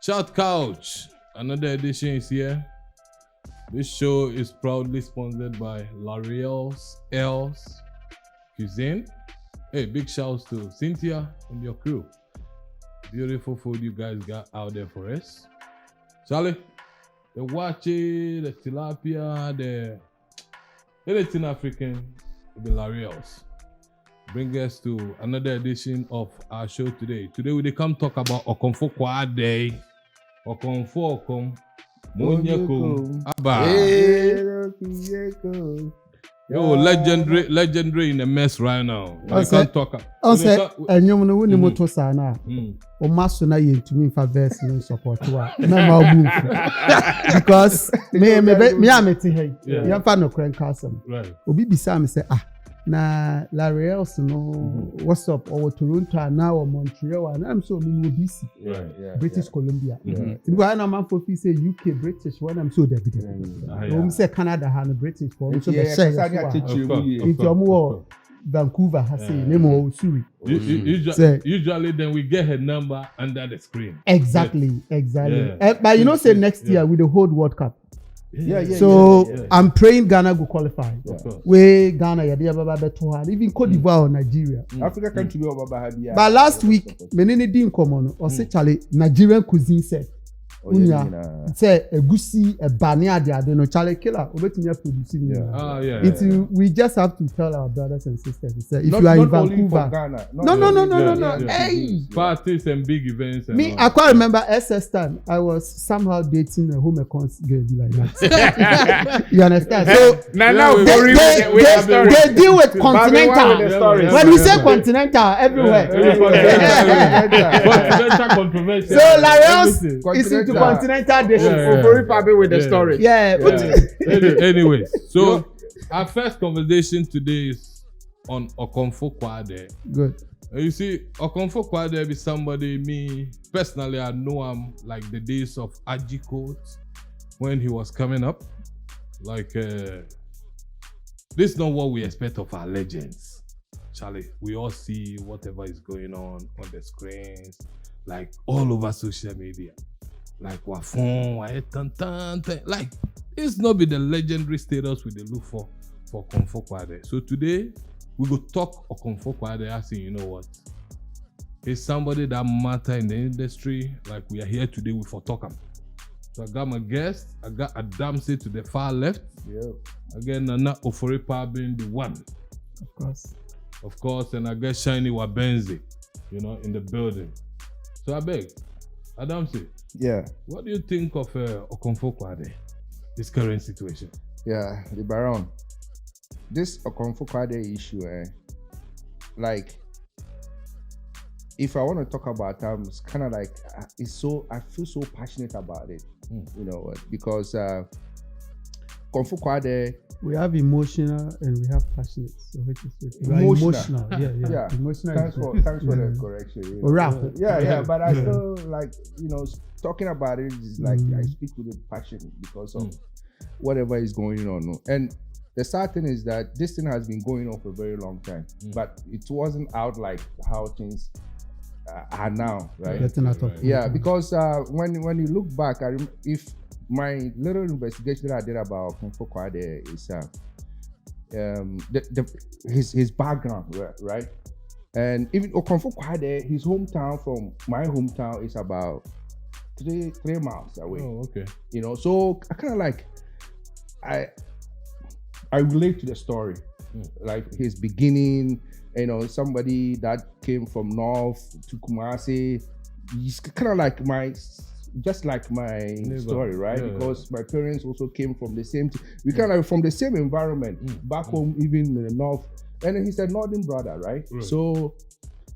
Chat Couch, another edition is here. This show is proudly sponsored by L'Oreal's Cuisine. Hey, big shouts to Cynthia and your crew. Beautiful food you guys got out there for us. Charlie, the wachi, the tilapia, anything African, the L'Oreal's. Bring us to another edition of our show today. Today we come talk about Okomfour Kwadee. Okom. Monyeko. Abba. Yo, legendary in the mess right now. We can't talk. Also, enyom no woni moto sana. O maso na ye ntumi fa verse no support wa. Na ma move. Because me ameti hey. Ya fa no kren kasam. Right. Obi bisa me say na L'Oreal's no what's up or Toronto now or Montreal and I'm so me busy. Right. British Columbia. Because I'm for say UK British when I'm so there be there. Say Canada and British for so the share. If you're Vancouver has say name or Surrey. Usually then we get her number under the screen. Exactly. Yeah. But you know say next year with the whole World Cup. So I'm praying Ghana will qualify. Where Ghana even Cote d'Ivoire or Nigeria. Africa country be over. But last week, menene din common or say Charlie Nigerian cuisine said. Say a goosey, a banya de no Charlie killer. Producing. We just have to tell our brothers and sisters. Say if you are in Vancouver, no. Hey, parties and big events. And I can't remember SS time. I was somehow dating a home econs girl like that. You understand? So now they deal with continental. When we say continental, everywhere. Continental controversy. So L'Oreal's is into continental dishes. Very happy with the story. Anyways, so our first conversation today is on Okomfour Kwadee. Good. You see, Okomfour Kwadee is somebody, me personally, I know him like the days of Ajikot when he was coming up. Like, this is not what we expect of our legends. Charlie, we all see whatever is going on the screens, like all over social media. Like Wafon, like it's not be the legendary status we look for Okomfour Kwadee. So today we go talk Okomfour Kwadee as in, you know what? He's somebody that matter in the industry. Like we are here today with for talk him. So I got my guest. I got Adamsi to the far left. Yeah. Again, Nana Oforipa being the one. Of course, and I got Shiny Wabenzi, in the building. So I beg, Adamsi. Yeah. What do you think of Okomfour Kwadee, this current situation? Yeah, the Baron. This Okomfour Kwadee issue, like, if I want to talk about it's kind of like, I feel so passionate about it, because Okomfour Kwadee. We have emotional and we have passionate. So which is emotional. Yeah. Emotional. Thanks for the correction. But I still like, talking about it is like I speak with passion because of whatever is going on. And the sad thing is that this thing has been going on for a very long time, but it wasn't out like how things are now, right? Because when you look back, if my little investigation that I did about Okomfour Kwadee is his background, right? And even Okomfour Kwadee, his hometown from my hometown is about 3 miles away. Oh, okay. So I kind of like I relate to the story, like his beginning. Somebody that came from north to Kumasi. He's kind of like my story, right? Because my parents also came from the same. We kind of from the same environment back home, even in the north. And he's a northern brother, right? So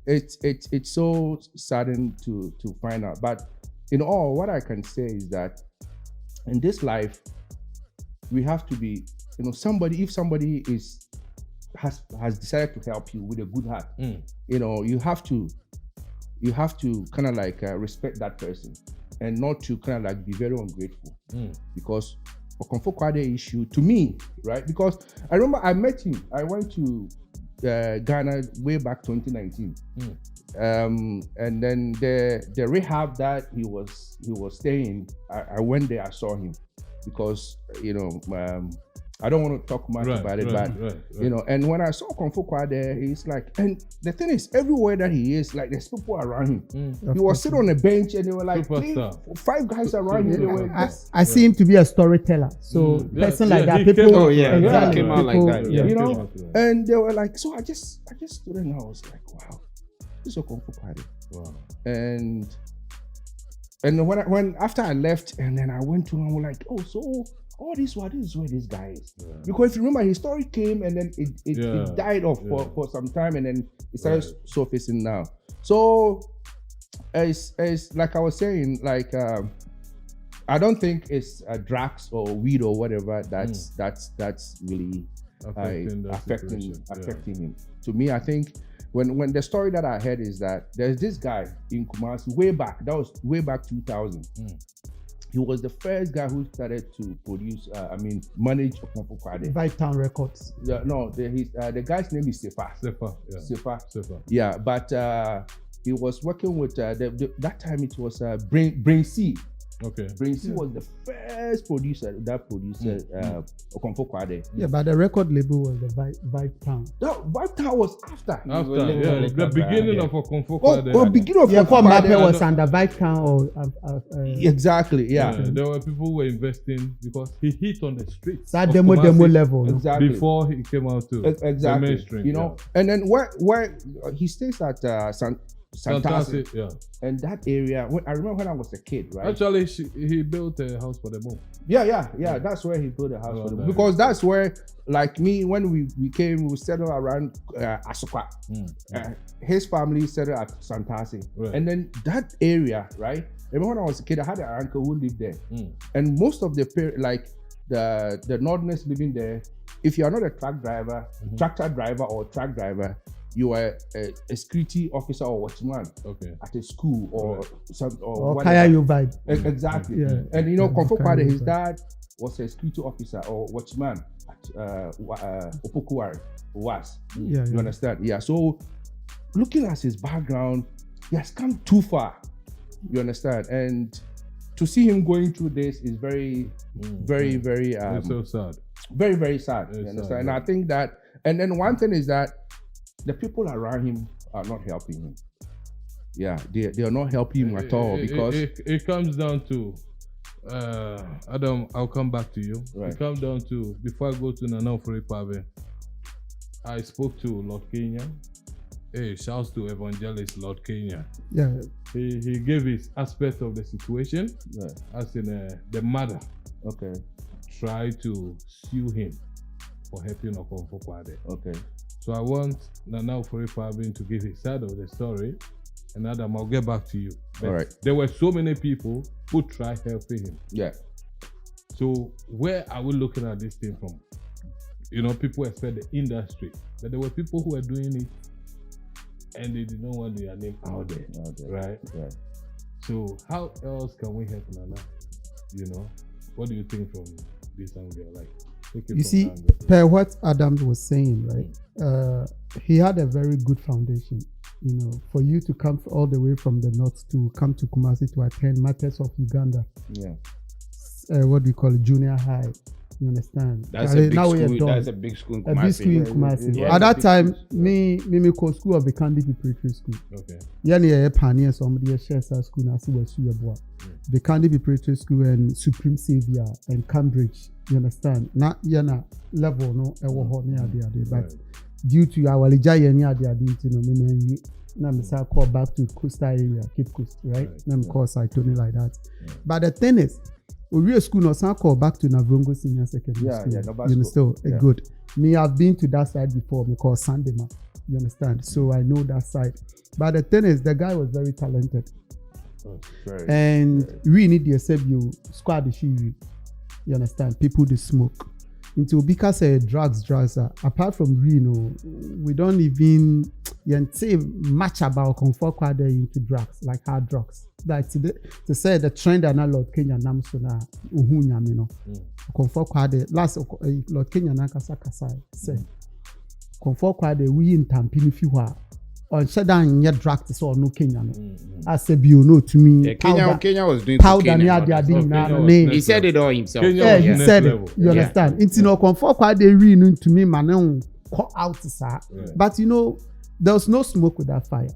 it's so saddening to find out. But in all, what I can say is that in this life, we have to be, somebody. If somebody has decided to help you with a good heart, you have to kind of like respect that person. And not to kind of like be very ungrateful, because Okomfour Kwadee issue to me, right? Because I remember I met him. I went to Ghana way back 2019. And then the rehab that he was staying, I went there, I saw him because I don't want to talk much about it, but and when I saw Okomfour Kwadee, he's like, and the thing is, everywhere that he is, like there's people around him. He was sitting on a bench and there were like 5 guys around him. I see him to be a storyteller. So person like that, people came out like that. And they were like, so I just stood and I was like, wow, this is Okomfour Kwadee. Wow. And when after I left and then I went to him, I was like, oh, so this is where this guy is. Because if you remember, his story came and then it died off for some time and then it started surfacing now. So it's like I was saying, like I don't think it's drugs or weed or whatever that's really affecting him. To me, I think when the story that I heard is that there's this guy in Kumasi way back 2000. He was the first guy who started to produce, manage Okomfour Kwadee. Vibe Town Records. The guy's name is Sefa. Yeah, but he was working with, that time it was Brain C. Okay. Brain C was the first producer that produced Okomfour Kwadee. Yeah, but the record label was the Vibe Town. No, Vibe Town was after. The beginning of Okomfour Kwadee. Beginning of Okomfour Kwadee was under Vibe Town or exactly. Yeah. There were people who were investing because he hit on the streets. That demo level. Exactly. Before he came out to the mainstream. And then where he stays at Santasi, and that area. I remember when I was a kid, right? Actually, he built a house for the mom. Yeah. That's where he built a house for the mom. Because that's where, like me, when we came, we settled around Asokwa. His family settled at Santasi, and then that area, right? I remember when I was a kid, I had an uncle who lived there, and most of the the Northerners living there, if you are not a tractor driver or truck driver, you are a security officer or watchman at a school or Kaya you vibe. Exactly. Yeah. And Okomfour Kwadee, his dad was a security officer or watchman at Opokuwari was. You understand? Yeah. So looking at his background, he has come too far. You understand? And to see him going through this is very it's so sad. Very, very sad. You understand? Sad, and I think that, and then one thing is that the people around him are not helping him. Yeah, they are not helping him at all because it comes down to Adam. I'll come back to you. Right. It comes down to, before I go to Okomfour Kwadee, I spoke to Lord Kenya. Hey, shouts to Evangelist Lord Kenya. Yeah, he gave his aspect of the situation, as in the mother. Okay, tried to sue him for helping Okomfour Kwadee. Okay. So I want Okomfour Kwadee to give his side of the story, and Adam, I'll get back to you. But all right. There were so many people who tried helping him. Yeah. So where are we looking at this thing from? People expect the industry, but there were people who were doing it, and they did not want their name out there, right? Right. So how else can we help Nana? What do you think from this angle? Like, you see, per what Adam was saying, right? He had a very good foundation. For you to come all the way from the north to come to Kumasi to attend Matters of Uganda. Yeah. What do you call it? Junior high. You understand? That's a big school in Kumasi. A big school in Kumasi. Yeah, at that time, me call school of the Kandi Preparatory School. Okay. Yeah, pioneer somebody shares our school now. See where you boy. The Kandi Preparatory School and Supreme Savior and Cambridge. You understand? Not level no but due to our me call back to coastal area, Cape Coast, right? Call Saitoni like that. Yeah. But the thing is, we school no call back to Navrongo Senior Secondary School. You understand? Good. Me, I've been to that side before. Me call Sandema. You understand? So I know that side. But the thing is, the guy was very talented. We need the SFU squad the Shiwi. You understand? People they smoke. Into because drugs apart from we don't even say much about Okomfour Kwadee into drugs, like hard drugs. Like to say the trend and Lord Kenya Namsona Okomfour Kwadee last Lord Kenya Nakasa say Okomfour Kwadee we in Tampini fi wa on shedan yet draft so no Kenya no as a bio no to me Kenya was doing powder near the he said it all himself. Yeah, he said it. You understand? It's no Okomfour Kwadee read to me man call out sir. But you know there was no smoke without fire.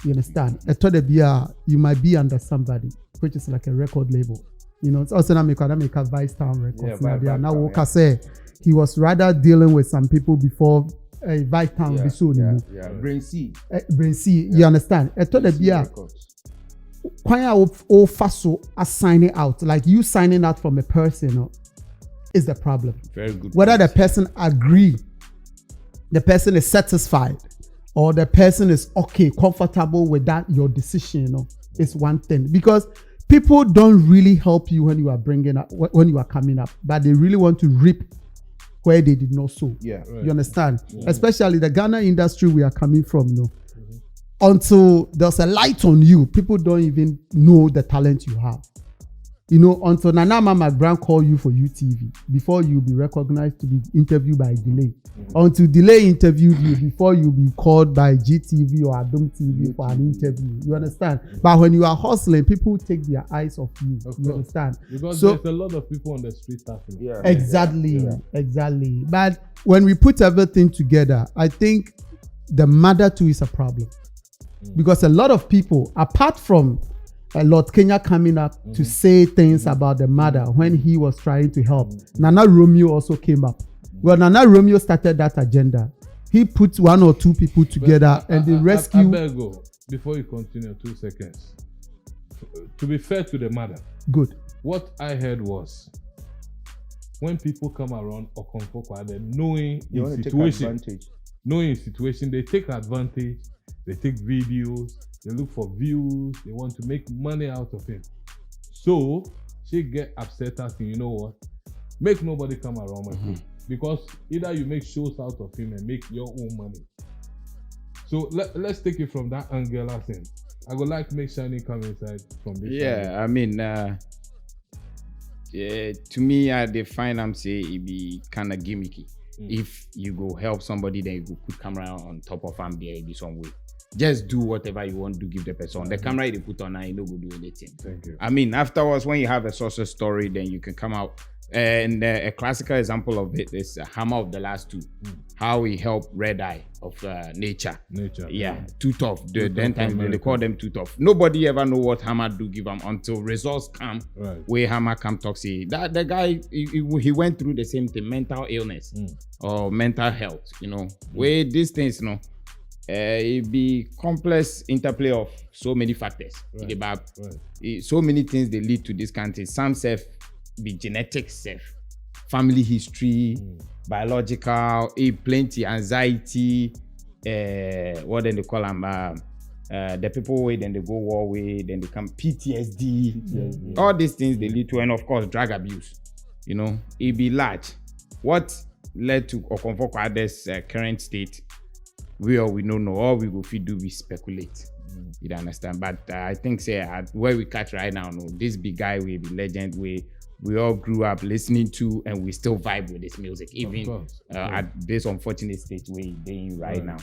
You understand? I thought you might be under somebody which is like a record label. You know, it's also not make a Vice Town Records. Now Walker say he was rather dealing with some people before Vice Town. Brain C. Brain C. You understand? I thought why are faso signing out? Like you signing out from a person is the problem. Very good. Whether the person agree, the person is satisfied, or the person is okay, comfortable with that your decision, is one thing. Because people don't really help you when you are when you are coming up, but they really want to reap where they did not sow. Yeah, right. You understand? Yeah. Especially the Ghana industry we are coming from, until there's a light on you, people don't even know the talent you have. You know, until Nana Mama Brown call you for UTV, before you be recognized to be interviewed by Delay. Until Delay interviewed you, before you be called by GTV or Adom TV for an interview. You understand? But when you are hustling, people take their eyes off you. You understand? Because there's a lot of people on the street tapping. Yeah. Exactly. But when we put everything together, I think the mother too is a problem. Because a lot of people, apart from Lord Kenya coming up to say things about the mother when he was trying to help, Nana Romeo also came up. Well, Nana Romeo started that agenda. He put one or two people together and they rescue. Before you continue, 2 seconds. To be fair to the mother, good. What I heard was when people come around Okomfour Kwadee, knowing his situation, they take advantage. They take videos, they look for views, they want to make money out of him. So she get upset asking, you know what? Make nobody come around my place. Because either you make shows out of him and make your own money. So let's take it from that angle. I would like to make Shiny come inside from this. Yeah, I mean, to me, I define them say it be kind of gimmicky. If you go help somebody, then you go put camera on top of them there in some way. Just do whatever you want to give the person. The camera they put on, you know, go do anything. Thank you. I mean, afterwards, when you have a success story, then you can come out. And a classical example of it is Hammer of the Last Two. How he helped Red Eye of Nature. Yeah, Too Tough. Then time they call them Too Tough. Nobody ever know what Hammer do give them until results come. Right. Where Hammer come talk say that the guy he went through the same thing, mental illness or mental health. You know, where these things, you know. It be complex interplay of so many factors. So many things they lead to this kind of thing. Some self be genetics, family history, biological, plenty anxiety. What then they call them? The people way then they go war way, then they come PTSD. All these things they lead to, and of course drug abuse. You know, it be large. What led to Okomfour Kwadee's current state? We don't know. All we go do we speculate. You don't understand. But I think where we catch right now, this big guy will be legend. We all grew up listening to, and we still vibe with this music, even at this unfortunate state we're in right now.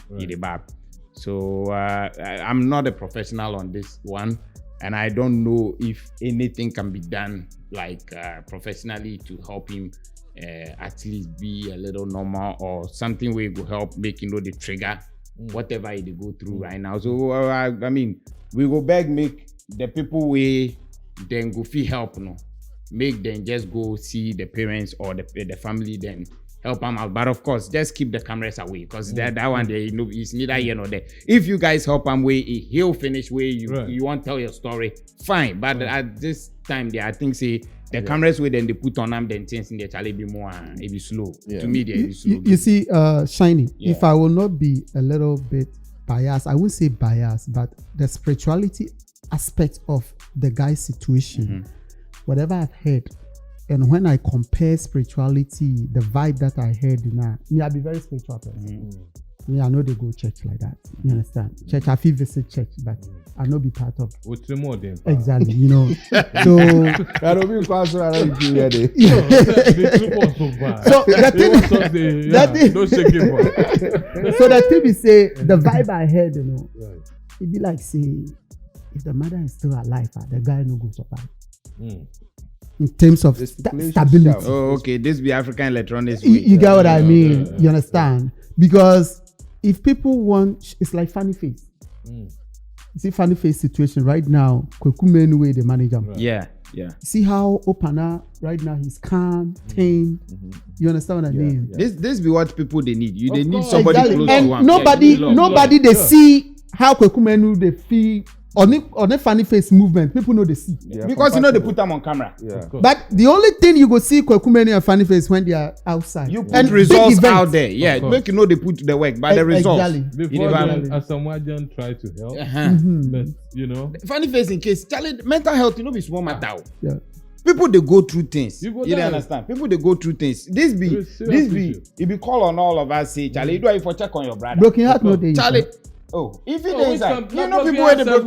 So I'm not a professional on this one, and I don't know if anything can be done like professionally to help him at least be a little normal or something where it will help make the trigger whatever they go through right now. So I mean, we go back make the people we then go feel help make them just go see the parents or the family then help them out. But of course, just keep the cameras away because that one there is neither here nor there. If you guys help him way, he'll finish way you want to tell your story, fine. But at this time there, I think the cameras way then they put on them, then things in the Charlie be more, it be slow. To me, there is slow. You see, Shiny, if I will not be a little bit biased, I wouldn't say biased, but the spirituality aspect of the guy's situation, whatever I've heard, and when I compare spirituality, the vibe that I heard, I'll be very spiritual person. me, I know they go church like that. You understand? Church, I feel visit church, but I know be part of. Exactly, you know. So I don't be quite sure I don't do it. So the thing, don't shake it. So the thing is, say the vibe I heard, you know, it be like say if the mother is still alive, the guy no go survive. In terms of stability. Oh, okay. This be African electronics. You get what I mean? You understand? Because if people want, it's like funny face. You see funny face situation right now. Kwekume way the manager. Yeah. See how Opana right now he's calm, tame. You understand what I mean? Yeah. This be what people they need. They need somebody close and to one. Nobody they see how Kwekume they feel. On the funny face movement, people know they see. Because you know they put them on camera. But the only thing you go see Kwekume and funny face when they are outside. You put results out there. Yeah, make you know they put the work by the results. Exactly. Before Asamoah try to help. But you know. Funny face in case. Charlie, mental health, you know, be small matter. Yeah. People they go through things. You don't understand? People they go through things. This be if you call on all of us, say, Charlie, do I for check on your brother? Broken heart no day. Charlie. Oh, if it is like, you know people where they people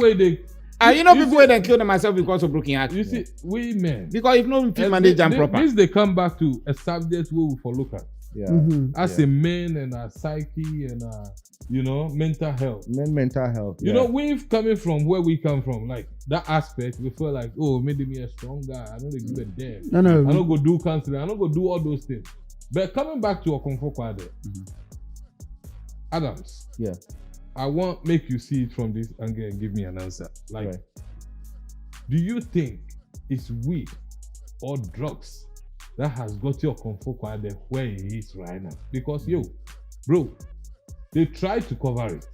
where they kill themselves because of broken heart. You see, we men. Because if no people manage them proper. This they come back to a subject we will for look at. As a man and a psyche and you know, mental health. Mental health. You know, we've coming from where we come from, like that aspect, we feel like, oh, maybe me a strong guy. I don't give a damn. No. I don't go do counseling. I don't go do all those things. But coming back to Okomfour Kwadee, Adams. Yeah. I want make you see it from this angle and give me an answer. Like, do you think it's weed or drugs that has got your Okomfour Kwadee where he is right now? Because bro, they tried to cover it.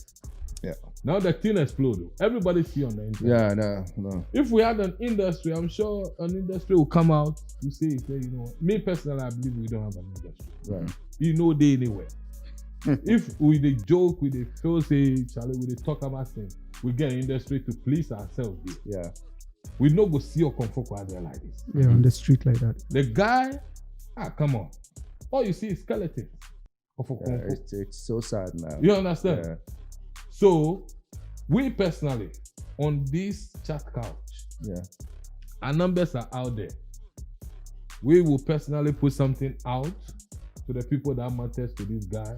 Yeah. Now the thing exploded. Everybody see on the internet. Yeah, no. If we had an industry, I'm sure an industry will come out to say, you know, me personally, I believe we don't have an industry. Right. You know, they anywhere. If we dey joke, we dey feel say, Charlie, we dey talk about things, we get an industry to please ourselves. Yeah. We no go see Okomfour Kwadee like this. Yeah, on the street like that. The guy, come on. All you see is skeletons of Okomfour. It's so sad now. You understand? Yeah. So, we personally, on this chat couch, our numbers are out there. We will personally put something out to the people that matters to this guy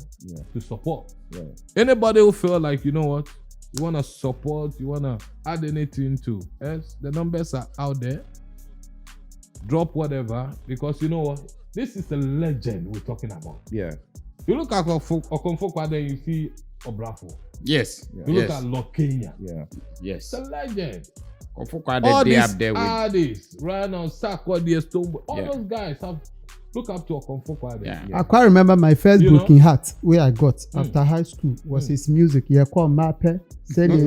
to support. Yeah. Anybody who feel like, you know what, you want to support, you want to add anything to us, the numbers are out there. Drop whatever, because you know what, this is a legend we're talking about. Yeah. You look at Okomfour Kwadee, you see Obrafo. Yes. You look at Lokenya. Yeah. Yes. It's a legend. Okomfour Kwadee, they up there with artists, right now, Sarkodie, Stone, all those guys have look up to Okomfour Kwadee. Yeah. I quite remember my first broken heart where I got after high school was his music. Yeah, called Mape. Said the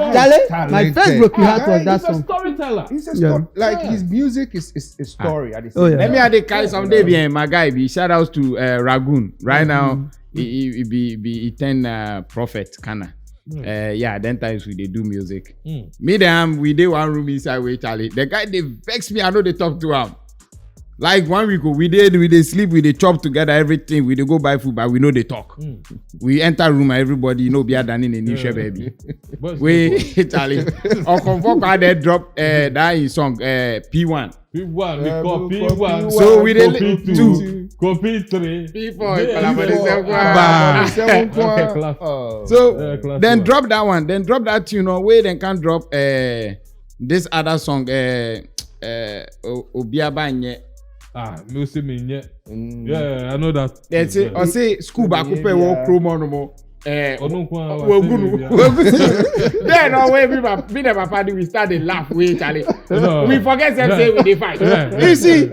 guy, my first broken heart was that song. He's a storyteller. He's a story. Like his music is a story. Let me add a guy someday be my guy. Be shout outs to Ragoon. Right now, he turn prophet Kana. Then times we they do music. Me them we did one room inside with Charlie. The guy they vex me. I know they talk to him. Like 1 week ago, we they sleep, we they chop together everything. We they go buy food, but we know they talk. We enter room, everybody be done in a niche baby. We Charlie. Okomfour Kwadee drop that in song P1. P1, we call P1. So we did P2, copy 3, P4. So then drop that one. Then drop that tune. Wait, then can drop this other song. Obiabanye. Me see me yet. Yeah, I know that. That's it. I say school back up a walk promo no more. Then always we never party. We started laugh. We Charlie. We forget them say we dey fight. You see,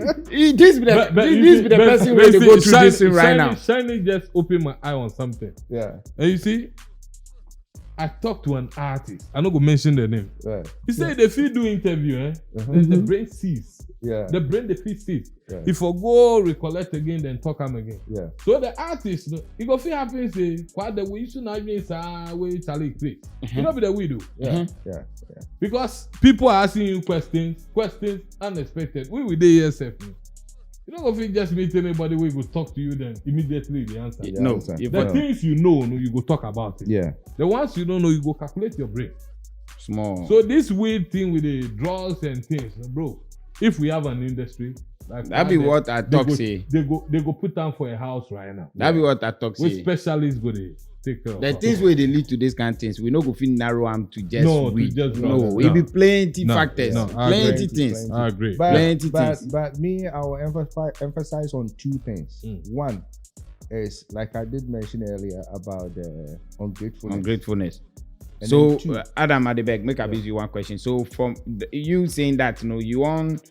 this be the person where they go through this thing right now. Shiny just opened my eye on something. Yeah. And you see, I talked to an artist. I not go mention the name. Right. He said if you do interview, the brain sees. Yeah. The brain the feet sees. Yeah. If I go recollect again, then talk him again. Yeah. So the artist, he go feel happy and say, "Quite the way you should not even say way Charlie create." You know be the we do. Yeah. Because people are asking you questions unexpected. We will do yourself. You don't go just meet anybody who will talk to you, then immediately the answer. No. The things you know, you go talk about it. Yeah. The ones you don't know, you go calculate your brain. Small. So this weird thing with the drugs and things, bro, if we have an industry, like that be what I talk say. They go put down for a house right now. That be what I talk say. Which specialists go to take care of the things where they lead to this kind of things, we no go fit narrow them to just weed. It be plenty factors, plenty things. I agree. But me, I will emphasize on two things. One is, like I did mention earlier, about the ungratefulness. So Adam Adebek, make up easy one question. So from you saying that, you want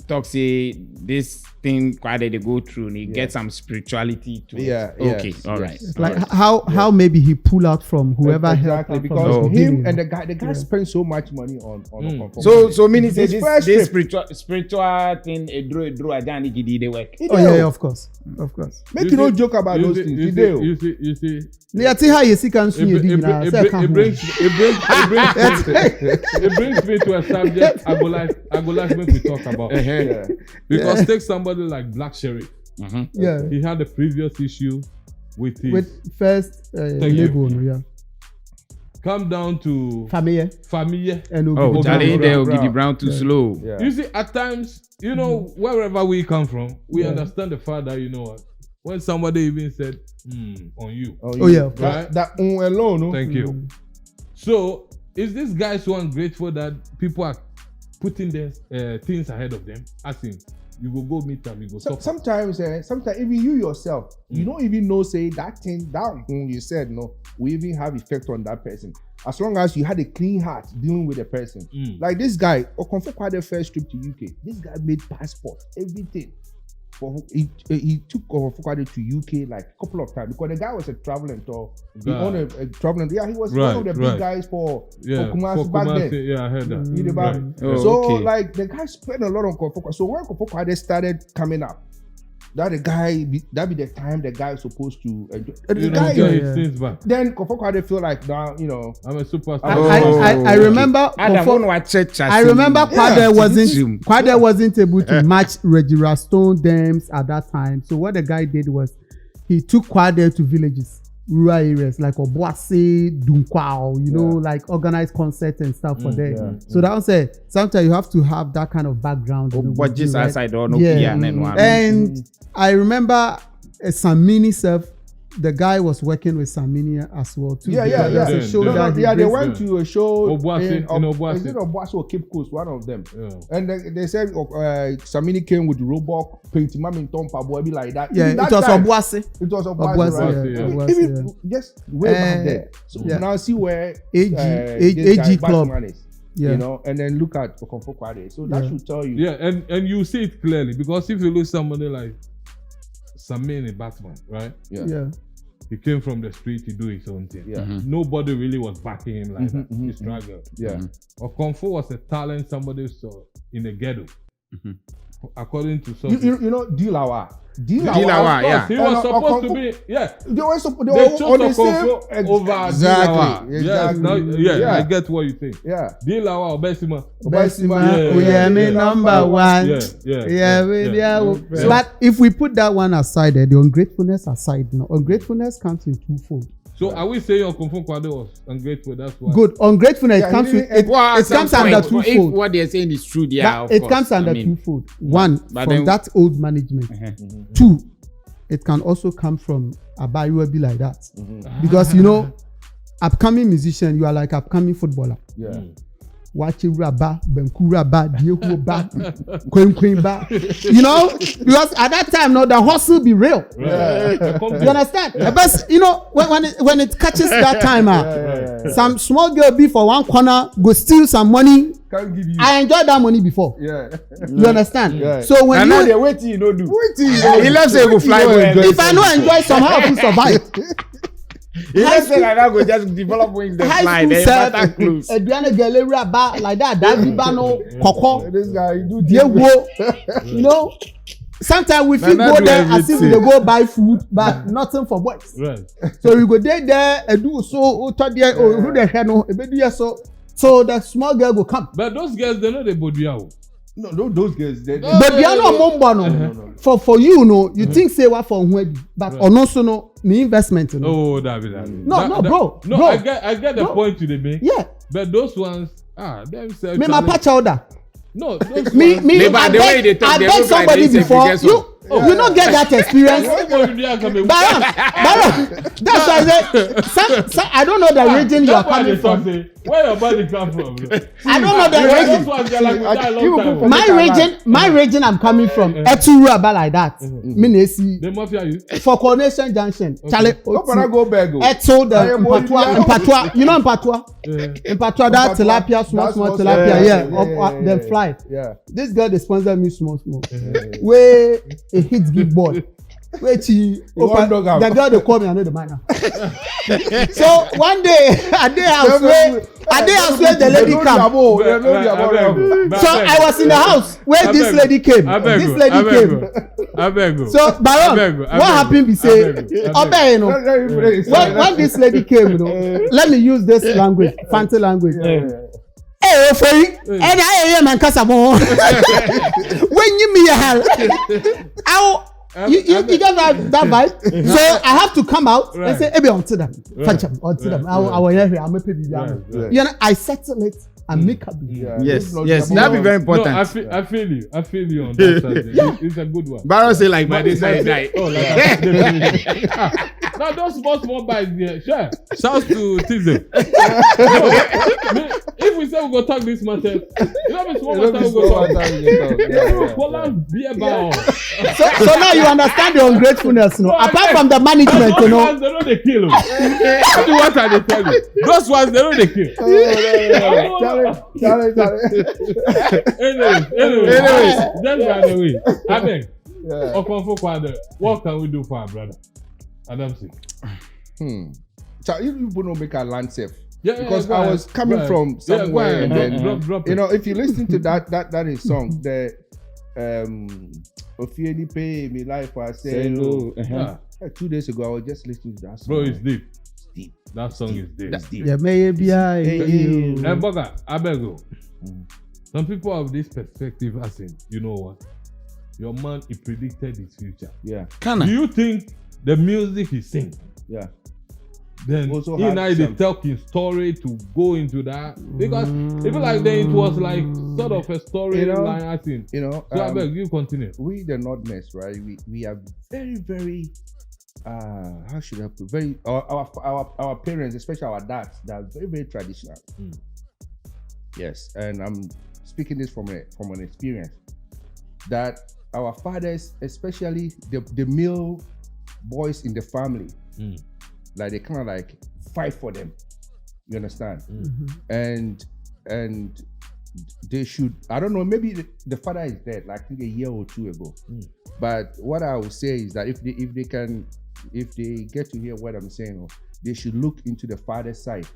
talk say this thing Kwadee they go through and he get some spirituality to it. Okay, all right. Like how maybe he pull out from whoever exactly because him and the guy spent so much money on So meaning say this spiritual thing draw ajani gidi they work. Yeah, of course. Make you no joke about those things. You see. Yeah, see how you see can see it brings me to a subject I go like make we talk about. Because take somebody like Black Sheriff. Yeah. He had a previous issue with first label, come down to Famille and Charlie Giddy Brown too slow. You see, at times, wherever we come from, we understand the fact that when somebody even said on you. Right? That alone. No? Thank you. So is this guy so ungrateful that people are putting their things ahead of them? As in, you go meet them, you go talk. Sometimes even you yourself, you don't even know, say that thing, that you said, will even have effect on that person. As long as you had a clean heart dealing with the person. Like this guy, Okomfour Kwadee first trip to UK, this guy made passport, everything. He took Okomfour Kwadee to UK like a couple of times because the guy was a traveling tour. He owned a traveling. Yeah, he was one of the big guys for Kumasi back then. Yeah, I heard that. Like the guy spent a lot on Okomfour Kwadee. So when Okomfour Kwadee started coming up, that be the time the guy is supposed to enjoy. Then Okomfour Kwadee feel like now, I'm a superstar. I remember Kwadee wasn't able to match Reggie Stone Dams at that time. So what the guy did was he took Kwadee to villages, rural areas like Obuasi, Dunkwao, like organized concerts and stuff for them. So that was it. Sometimes you have to have that kind of background. But just outside or and I remember Samini self. The guy was working with Samini as well too. They went to a show in Obuasi or Cape Coast, one of them. And they said Samini came with Robok, painting Mami Tompa boy, be like that. Yeah, it was Obuasi. It was Obuasi, right? Just way back there. So now see where AG Club is. And then look at Okomfour Kwadee. So that should tell you. Yeah, and you see it clearly because if you look somebody like Samini Batman, right? Yeah. He came from the street to do his own thing. Nobody really was backing him like that. He struggled. Okomfour was a talent somebody saw in the ghetto. According to some, Dilawa, he was supposed to be. They were on the same exactly. I get what you think. Dilawa or Besima, number one. But if we put that one aside, the ungratefulness aside, ungratefulness comes in twofold. So are we saying Okomfour Kwadee was ungrateful? That's why. Good. Ungratefulness comes under twofold. If what they're saying is true, it comes under twofold. One, from that old management. Two, it can also come from Abayiwa be like that. Because upcoming musician, you are like upcoming footballer. Wachi Raba, Benku Raba, Dieku Ba, Queen Ba. Because at that time, the hustle be real. You understand? But when it catches that time, some small girl be for one corner, go steal some money. Can't give you. I enjoyed that money before. You understand? So when now they're waiting, you don't do. He left say go fly. If I don't enjoy somehow, I will survive. He just said like that go just develop wings then fly then better close. Eduane Galleria ba like that no koko. This guy do Diego. Sometimes we feel go there as if they go buy food but nothing for boys. Right. So we go there and do so there who the hell no so the small girl will come. But those girls they know they bodia. No, those guys. But you know Momba no. For you know, you think say what for Nwedi, but also no me investment. Oh, that. No, bro. No, bro. I get the point you make. Yeah. But those ones, themselves. Me my patch order. No, those me. I beg somebody before you don't get that experience. Baron, that's why I say I don't know the region you are coming from. Where your body come from? I don't know the region. My region I'm coming from. Eturu about like that. Minesi. The mafia you. For Coronation Junction. Charlie. Go beg. Etu the Mpatua. You know Mpatua? Mpatua that tilapia small tilapia. Yeah. Then fly. Yeah. This girl they sponsor me small. Where a hit give ball. Wait, the girl they call me, I know the man now. So one day, I where the lady come. So I was in the house where this lady came. I beg you. So Baron, what happened? We say, you know, when this lady came, you know, let me use this language, fancy language. Hey, Ofei, and I am Kasamo. When you me a hell, you got that vibe. So I have to come out and say, "Ebe on to them, onto them." I will hear. I'm a baby. You know, I settle it and make up. Yes, that'd be very important. No, I feel you on that side. It's a good one. Baron say like, "But this side die." Oh, like that. Now those small bites there, sure. Shouts to Tizzle. If we say we go talk this matter, you know small matter we go talk. Beer bar. So now you understand the ungratefulness, no? Apart from the management, you know. Those ones they know they kill. That's what I tell you. Those ones they know they kill. Charlie. Anyways, that's by the way. I beg. Okomfour Kwadee, what can we do for our brother? Adamsi. So you people don't make a land safe. Yeah, because I was coming from somewhere, and then drop you know, if you listen to that is song, the Ofieni pay me life I say no. 2 days ago I was just listening to that song. Bro, it's deep. That song is deep. That's deep. Yeah, maybe And Boga, I beg you. Some people have this perspective as in, you know what? Your man, he predicted his future. Yeah. Do you think the music he sing? Yeah. Then he and I they tell his story to go into that because even like then it was like sort of a story line I think. You know. So I beg you continue. We the Northerners, right? We are very how should I put very our parents, especially our dads, they are very traditional. Yes, and I'm speaking this from an experience that our fathers, especially the male boys in the family, like they kind of like fight for them. You understand? And they should. I don't know. Maybe the father is dead, like I think a year or two ago. But what I would say is that if they get to hear what I'm saying, they should look into the father's side.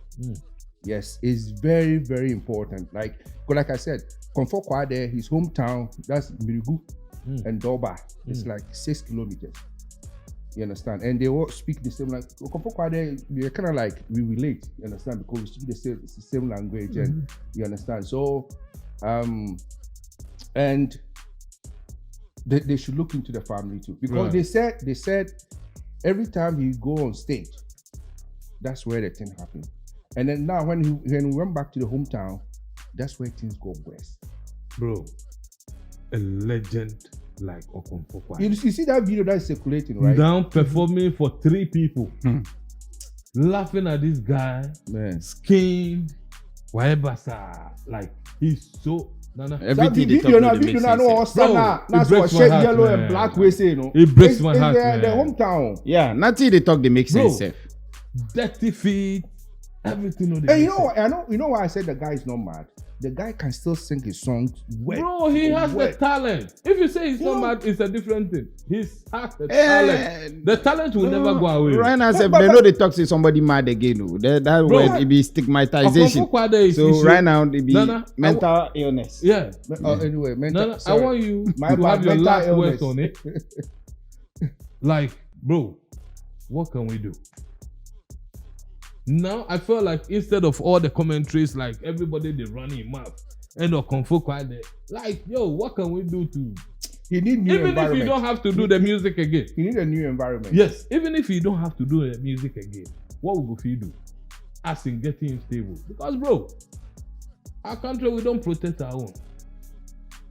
Yes, it's very, very important. Like I said, Okomfour Kwadee, his hometown, that's Mirigu and Doba. It's like 6 kilometers. You understand? And they all speak the same language. Okomfour Kwadee, we're kind of like, we relate, you understand? Because we speak the same language, and you understand? So, and they should look into the family too. Because they said every time you go on stage, that's where the thing happens. And then now when we went back to the hometown, that's where things go west. Bro, a legend like Okomfour Kwadee. You see that video that's circulating, right? Down performing for 3 people. Laughing at this guy, skinned, whatever, like he's so everything they talk about makes sense. That's what shed yellow and black way say, you know. It breaks my heart, man. The hometown. Yeah, nothing they talk they make sense. Dirty feet, everything. And you know why I said the guy is not mad. The guy can still sing his songs well. Bro, he has the talent. If you say he's not mad, it's a different thing. He's has the talent. The talent will never go away. Right now, they know they talk to somebody mad again. That word, it be stigmatization. So right now, it be mental illness. Yeah. Anyway, mental. I want you to have your last words on it. Like, bro, what can we do? Now I feel like instead of all the commentaries, like everybody they run him mouth and Okomfour Kwadee. Like, yo, what can we do to? He need new even environment. If you don't have to do the music again. You need a new environment. Yes, even if you don't have to do the music again, what will go for you do? As in getting him stable. Because, bro, our country, we don't protect our own.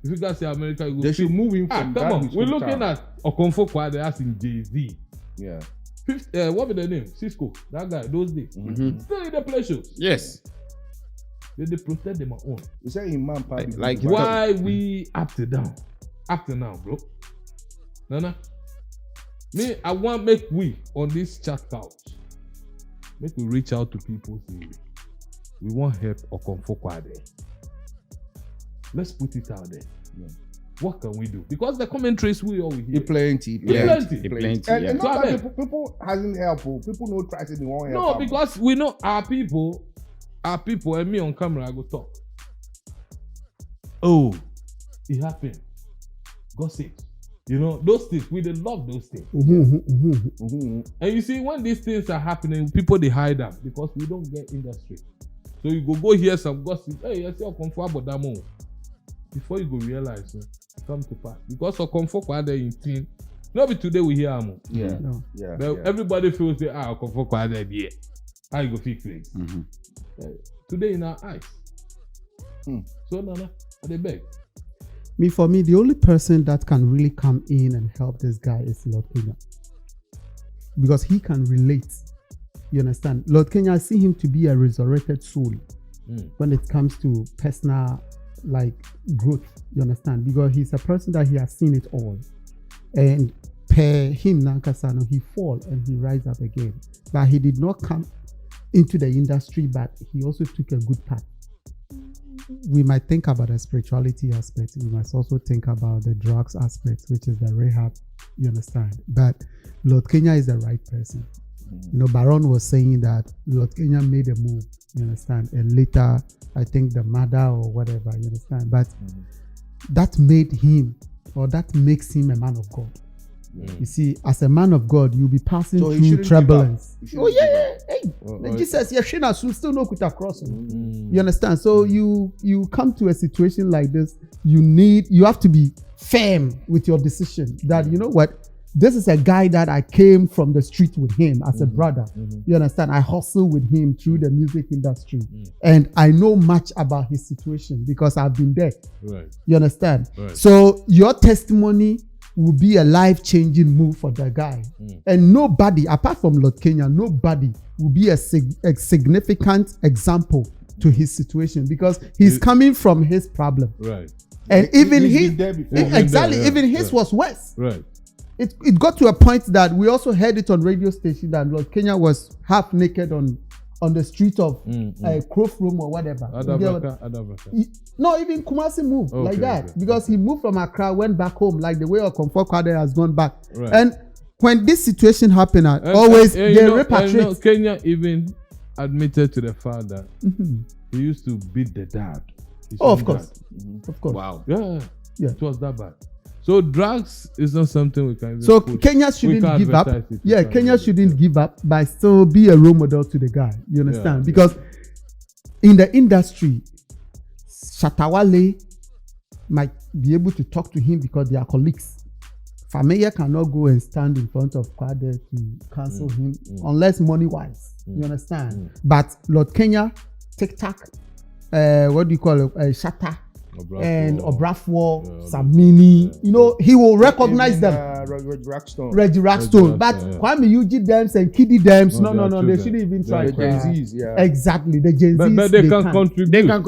If you guys say America, you they should move him from come on. We're looking at Okomfour Kwadee as in Jay-Z. Yeah. What was the name? Cisco. That guy, those days. Mm-hmm. Still in the play shows. Yes. They protect them our own. You say Imam like why we up to down? Up to now, bro. Nana. Me, I want make we on this chat couch. Make we reach out to people say we want help Okomfour Kwadee. Let's put it out there. Yeah. What can we do? Because the commentaries we always hear. Plenty. And not that people hasn't helped. People know try to do one help. No, because we know our people, and me on camera, I go talk. Oh, it happened. Gossip. You know, those things, we love those things. And you see, when these things are happening, people, they hide them because we don't get industry. So you go hear some gossip. Hey, I see Okomfour Kwadee. Before you go realize, come to pass. Because Okomfour Kwadee in team, not be today we hear him. Everybody feels that Okomfour Kwadee yeah. How you go fix things? Today in our eyes. So Nana, they beg. For me, the only person that can really come in and help this guy is Lord Kenya. Because he can relate. You understand? Lord Kenya, I see him to be a resurrected soul when it comes to personal growth. You understand? Because he's a person that he has seen it all. And per him, Nankasano, he fall and he rise up again. But he did not come into the industry, but he also took a good path. We might think about the spirituality aspect. We must also think about the drugs aspect, which is the rehab. You understand? But Lord Kenya is the right person. You know, Baron was saying that Lord Kenya made a move. You understand? And later, I think the mother or whatever. You understand? But that made him, or that makes him a man of God. You see, as a man of God, you'll be passing through turbulence. Oh yeah. Hey, Jesus, you still know with a cross. You understand? So you come to a situation like this, you have to be firm with your decision. That you know what, this is a guy that I came from the street with him as a brother. You understand? I hustle with him through the music industry, and I know much about his situation because I've been there. Right. You understand? Right. So your testimony will be a life-changing move for that guy. And nobody, apart from Lord Kenya, nobody will be a significant example to his situation because he's coming from his problem. Right. And even even his was worse. Right. It got to a point that we also heard it on radio station that Lord Kenya was half naked on the street of Croft Room or whatever. No, even Kumasi moved like that because he moved from Accra, went back home like the way Okomfour Kwadee has gone back. Right. And when this situation happened, they repatriate. Kenya even admitted to the fact that he used to beat the dad. Of course. Of course. Wow. Yeah. It was that bad. So drugs is not something we can. So Kenya shouldn't give up. Yeah, Kenya shouldn't give up, but still be a role model to the guy. You understand? Because in the industry, Shatawale might be able to talk to him because they are colleagues. Famaya cannot go and stand in front of Kwadee to cancel him unless money-wise. You understand? But Lord Kenya, TikTok, what do you call it? Shatta. And Obrafour, Samini, you know, he will recognize them. Reggie Rackstone. But Kwame Yuji Dems and Kiddy Dems, no, they shouldn't even try. The Gen Zs, Exactly, the Gen Zs. But they can contribute. They can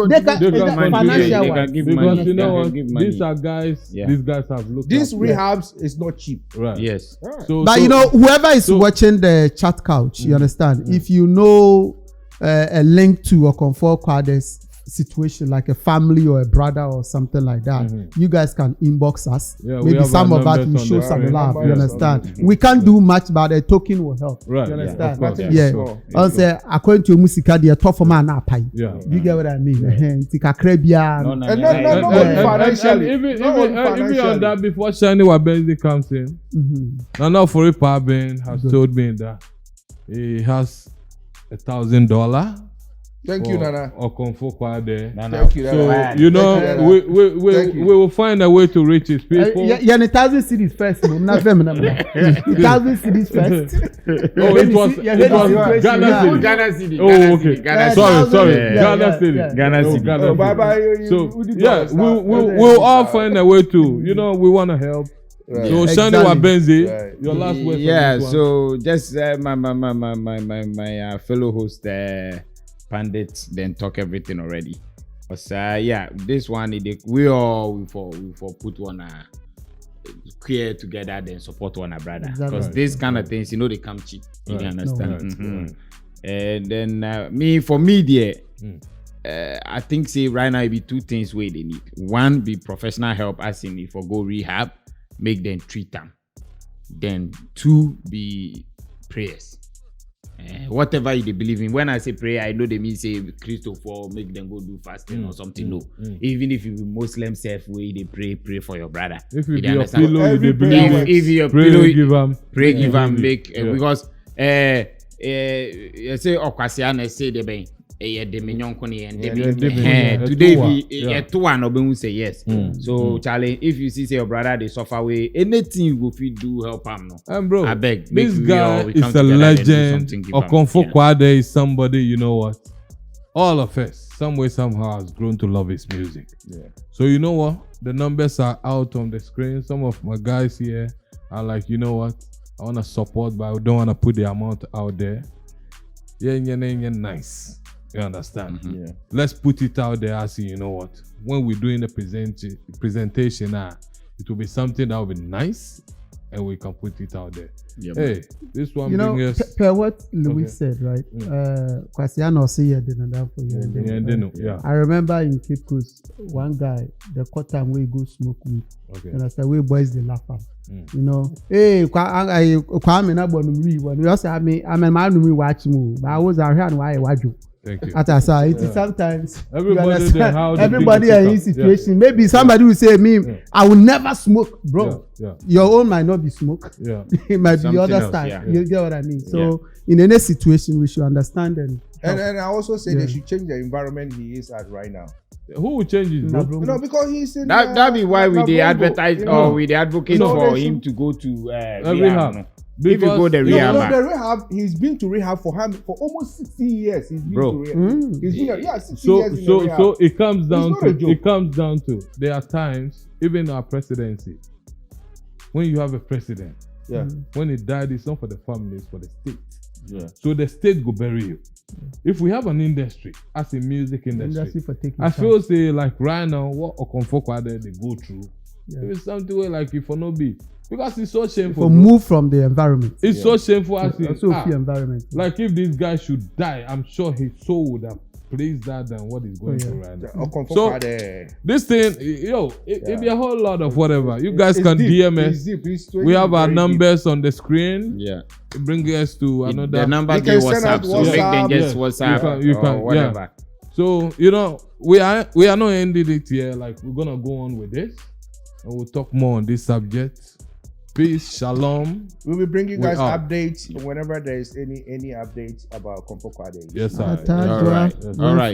financial they can give because money. you know what, these are guys. These guys have looked. These rehabs is not cheap. Right. Yes. But you know, whoever is watching the chat couch, you understand. If you know a link to Okomfour Kwadee's situation, like a family or a brother or something like that, you guys can inbox us. Maybe some of us will show some love. You understand? We can't do much, but a token will help. Right. You understand? I'll say according to Musika, they are tough for man. You get what I mean? Even on that, before Shani Wabenzi comes in, Nana Ofori Pabin has told me that he has $1,000 Thank you, Nana. Okomfour Kwadee. Thank you, Nana. So, you know, we will find a way to reach his people. Yeah, 1,000 cities first. Not them. 1,000 cities first. Oh, it was Ghana City. Oh, okay. Sorry. Ghana City. Ghana City. Bye-bye. So, yeah, we'll all find a way to, you know, we want to help. Right. So Shani Wabenzi, your last word. Yeah, so just my fellow host, Pandit, then talk everything already. But yeah, this one we put one clear together, then support one another. Because this kind of things, you know, they come cheap. You understand? And then for media. I think right now it be two things where they need. One be professional help, as in if I go rehab, make them treat them. Then two be prayers. Whatever they believe in. When I say prayer, I know they mean say Christopher, make them go do fasting or something. No, even if you be Muslim self way, they pray for your brother. If you be your pillow, you believe. If your pillow, pray give them make because you say Okwasiana say the bang. Today be say yes. So Charlie, if you see say your brother they suffer way, anything you go fit do help him no. And bro, I beg, this guy is a legend. Okomfour Kwadee is somebody, you know what? All of us, some way somehow has grown to love his music. Yeah. So you know what? The numbers are out on the screen. Some of my guys here are like, you know what? I want to support, but I don't want to put the amount out there. Yeah, nice. You understand? Mm-hmm. Yeah. Let's put it out there as you know what? When we're doing the presentation, it will be something that will be nice and we can put it out there. Yep. Hey, this one per what Louis said, right? Kwasiano see for I remember in Cape Coast, one guy, the cut time we go smoke weed. Okay. And I said, we boys they laugh at. You know, hey, Kwame na bonumi when you say I'm a man who watch me, but I was around why I watch you. Thank you. At it's sometimes everybody are in situation. Yeah. Maybe somebody will say me, I will never smoke, bro. Yeah. Your own might not be smoke. Yeah. It might be other style. Yeah. You get what I mean? So in any situation, we should understand and I also say they should change the environment he is at right now. Who will change it, bro? No, because he's in that be why we they advertise or we they advocate for him to go to rehab. If you go the rehab, he's been to rehab for almost 60 years. He's been to rehab. He's been 60 years in the rehab. So it comes down to there are times, even our presidency, when you have a president, when he died, it's not for the family, it's for the state. Yeah. So the state go bury you. If we have an industry, as a music industry, I feel say like right now, what Okomfour Kwadee they go through, it is something where like if for no be. Because it's so shameful. For move from the environment. It's so shameful as environment. Like if this guy should die, I'm sure his soul would have pleased that than what he's going through right now. So this thing, it be a whole lot of whatever. You guys can DM us. We have our numbers on the screen. Yeah. Bring us to another. The number they WhatsApp. So make them just WhatsApp you can, whatever. Yeah. So we are not ending it here. Like we're gonna go on with this, and we'll talk more on this subject. Peace, shalom. We will bring you guys updates whenever there is any updates about Okomfour Kwadee. Yes, sir. All right.